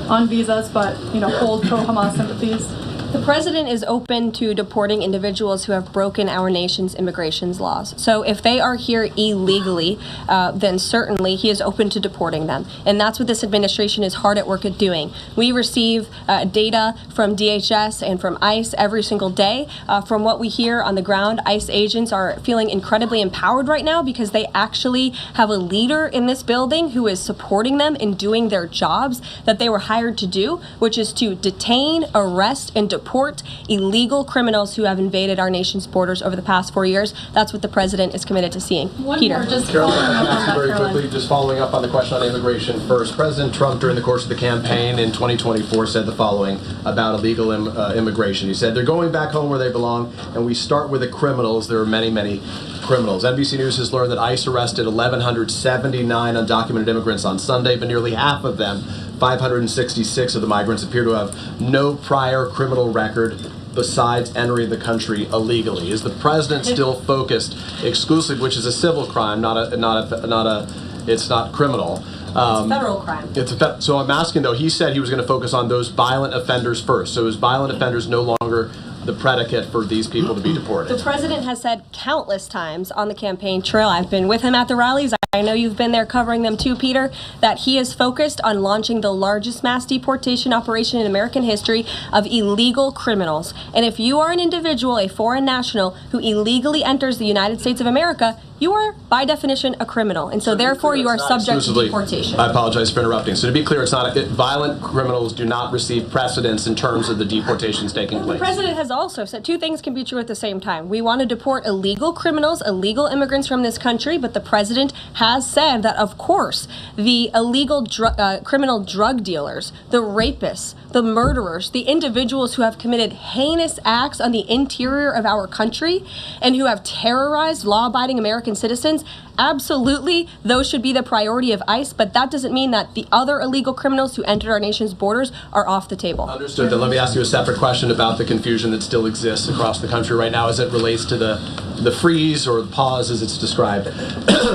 on visas, but hold pro-Hamas sympathies? The president is open to deporting individuals who have broken our nation's immigration laws. So if they are here illegally, then certainly he is open to deporting them. And that's what this administration is hard at work at doing. We receive data from DHS and from ICE every single day. From what we hear on the ground, ICE agents are feeling incredibly empowered right now because they actually have a leader in this building who is supporting them in doing their jobs that they were hired to do, which is to detain, arrest, and deport illegal criminals who have invaded our nation's borders over the past 4 years. That's what the president is committed to seeing. Peter, just following up on that, very quickly, just following up on the question on immigration first. President Trump, during the course of the campaign in 2024, said the following about illegal immigration. He said, "They're going back home where they belong, and we start with the criminals. There are many, many criminals." NBC News has learned that ICE arrested 1,179 undocumented immigrants on Sunday, but nearly half of them, 566 of the migrants, appear to have no prior criminal record besides entering the country illegally. Is the president still focused exclusively, which is a civil crime, it's not criminal? It's a federal crime. So I'm asking, though, he said he was going to focus on those violent offenders first. So is violent offenders no longer the predicate for these people to be deported? The president has said countless times on the campaign trail, I've been with him at the rallies, I know you've been there covering them too, Peter, that he is focused on launching the largest mass deportation operation in American history of illegal criminals. And if you are an individual, a foreign national, who illegally enters the United States of America, you are, by definition, a criminal. And so therefore, you are subject to deportation. I apologize for interrupting. So to be clear, violent criminals do not receive precedence in terms of the deportations taking place. The president has also said two things can be true at the same time. We want to deport illegal criminals, illegal immigrants from this country, but the president has said that, of course, the illegal criminal drug dealers, the rapists, the murderers, the individuals who have committed heinous acts on the interior of our country and who have terrorized law-abiding American citizens, absolutely, those should be the priority of ICE, but that doesn't mean that the other illegal criminals who entered our nation's borders are off the table. Understood. Then let me ask you a separate question about the confusion that still exists across the country right now as it relates to the freeze or the pause as it's described.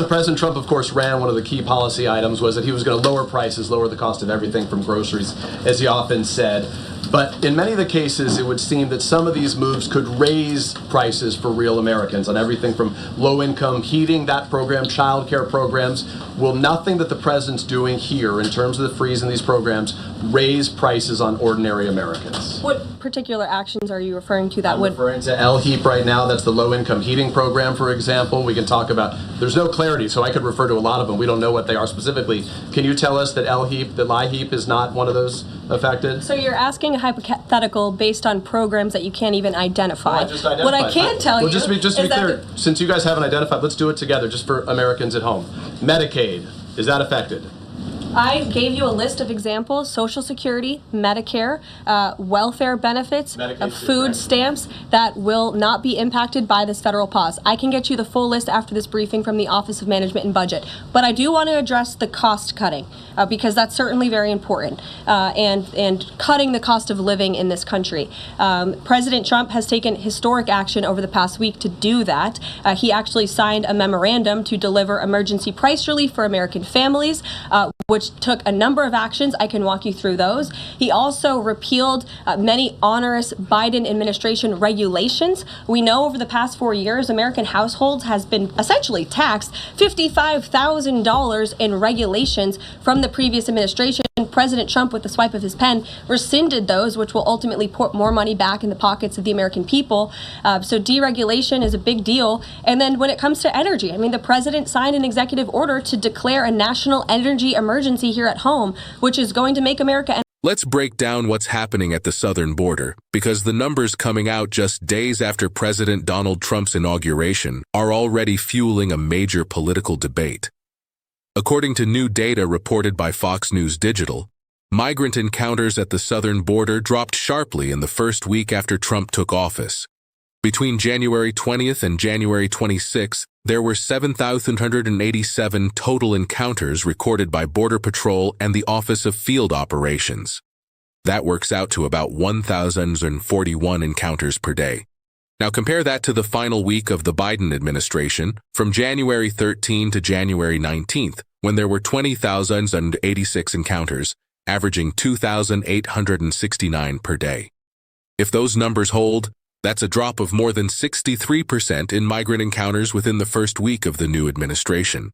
President Trump, of course, ran one of the key policy items was that he was going to lower prices, lower the cost of everything from groceries, as he often said. But in many of the cases, it would seem that some of these moves could raise prices for real Americans on everything from low-income heating, that program, child care programs. Will nothing that the president's doing here in terms of the freeze in these programs raise prices on ordinary Americans? What particular actions are you referring to that I'm would... referring to LHEAP right now. That's the low-income heating program, for example. We can talk about... There's no clarity, so I could refer to a lot of them. We don't know what they are specifically. Can you tell us that LHEAP, that LIHEAP, is not one of those affected? So you're asking a hypothetical based on programs that you can't even identify. Well, I just identified. What I can tell you just to be clear, since you guys haven't identified, let's do it together, just for Americans at home. Medicaid, is that affected? I gave you a list of examples: Social Security, Medicare, welfare benefits, food stamps that will not be impacted by this federal pause. I can get you the full list after this briefing from the Office of Management and Budget. But I do want to address the cost cutting because that's certainly very important and cutting the cost of living in this country. President Trump has taken historic action over the past week to do that. He actually signed a memorandum to deliver emergency price relief for American families, which took a number of actions. I can walk you through those. He also repealed many onerous Biden administration regulations. We know over the past 4 years, American households has been essentially taxed $55,000 in regulations from the previous administration. President Trump, with the swipe of his pen, rescinded those, which will ultimately put more money back in the pockets of the American people. So deregulation is a big deal. And then when it comes to energy, I mean, the president signed an executive order to declare a national energy emergency here at home, which is going to make America... Let's break down what's happening at the southern border, because the numbers coming out just days after President Donald Trump's inauguration are already fueling a major political debate. According to new data reported by Fox News Digital, migrant encounters at the southern border dropped sharply in the first week after Trump took office. Between January 20th and January 26th, there were 7,187 total encounters recorded by Border Patrol and the Office of Field Operations. That works out to about 1,041 encounters per day. Now compare that to the final week of the Biden administration, from January 13 to January 19th, when there were 20,086 encounters, averaging 2,869 per day. If those numbers hold, that's a drop of more than 63% in migrant encounters within the first week of the new administration.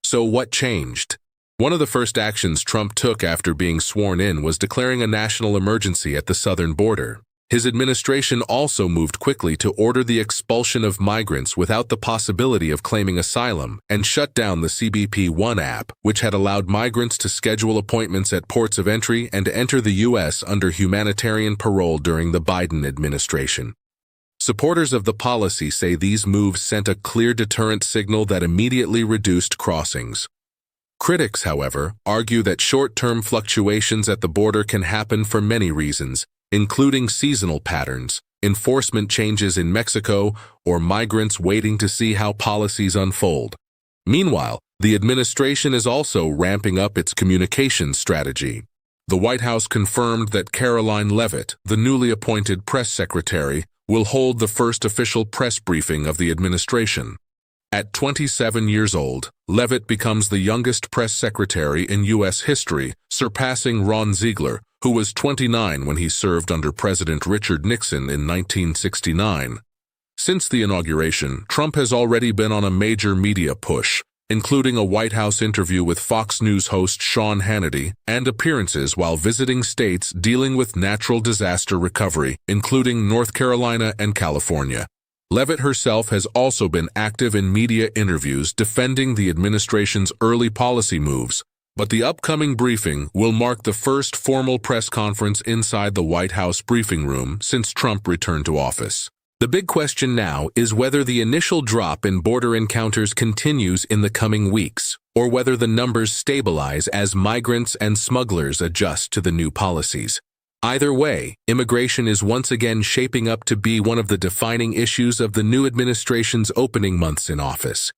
So what changed? One of the first actions Trump took after being sworn in was declaring a national emergency at the southern border. His administration also moved quickly to order the expulsion of migrants without the possibility of claiming asylum and shut down the CBP One app, which had allowed migrants to schedule appointments at ports of entry and enter the U.S. under humanitarian parole during the Biden administration. Supporters of the policy say these moves sent a clear deterrent signal that immediately reduced crossings. Critics, however, argue that short-term fluctuations at the border can happen for many reasons, including seasonal patterns, enforcement changes in Mexico, or migrants waiting to see how policies unfold. Meanwhile, the administration is also ramping up its communications strategy. The White House confirmed that Karoline Leavitt, the newly appointed press secretary, will hold the first official press briefing of the administration. At 27 years old, Leavitt becomes the youngest press secretary in U.S. history, surpassing Ron Ziegler, who was 29 when he served under President Richard Nixon in 1969. Since the inauguration, Trump has already been on a major media push, including a White House interview with Fox News host Sean Hannity and appearances while visiting states dealing with natural disaster recovery, including North Carolina and California. Leavitt herself has also been active in media interviews defending the administration's early policy moves, but the upcoming briefing will mark the first formal press conference inside the White House briefing room since Trump returned to office. The big question now is whether the initial drop in border encounters continues in the coming weeks, or whether the numbers stabilize as migrants and smugglers adjust to the new policies. Either way, immigration is once again shaping up to be one of the defining issues of the new administration's opening months in office.